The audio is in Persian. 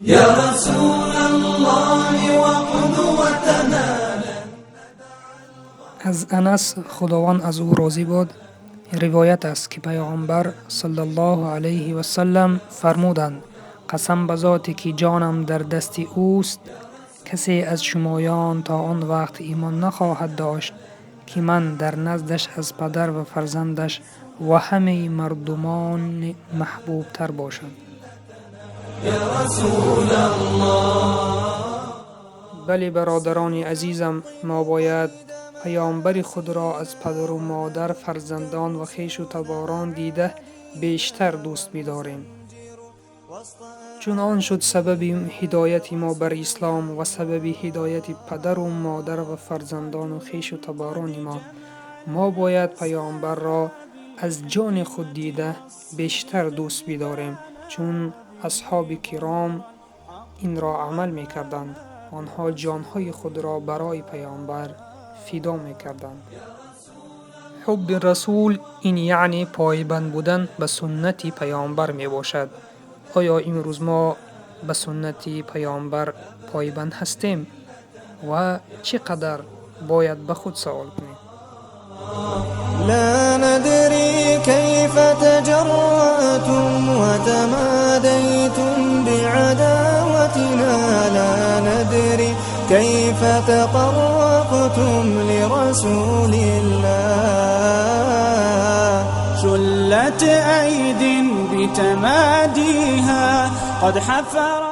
يا رسول الله وقدوتنا. از انس خداوند از او راضی باد روایت است که پیامبر صلی الله علیه و سلم فرمودند: قسم به ذاتی که جانم در دست اوست، کسی از شمایان تا آن وقت ایمان نخواهد داشت که من در نزدش از پدر و فرزندش و همه مردمان محبوب تر باشم. یا رسول الله. بله برادران عزیزم، ما باید پیامبر خود را از پدر و مادر، فرزندان و خویش و تباران دیده بیشتر دوست بداریم، چون آن شد سبب هدایت ما بر اسلام و سبب هدایت پدر و مادر و فرزندان و خویش و تباران ما. ما باید پیامبر را از جان خود دیده بیشتر دوست بداریم، چون اصحاب کرام این را عمل می کردند. آنها جانهای خود را برای پیامبر فدا می کردند. حب رسول این یعنی پایبند بودن به سنت پیامبر می باشد. آیا امروز ما به سنت پیامبر پایبند هستیم و چقدر باید به خود سوال کنیم؟ لا ندري كيف تجرأتم وتماديتم بعداوتنا، لا ندري كيف تقربتم لرسول الله. شلت أيد بتماديها قد حفر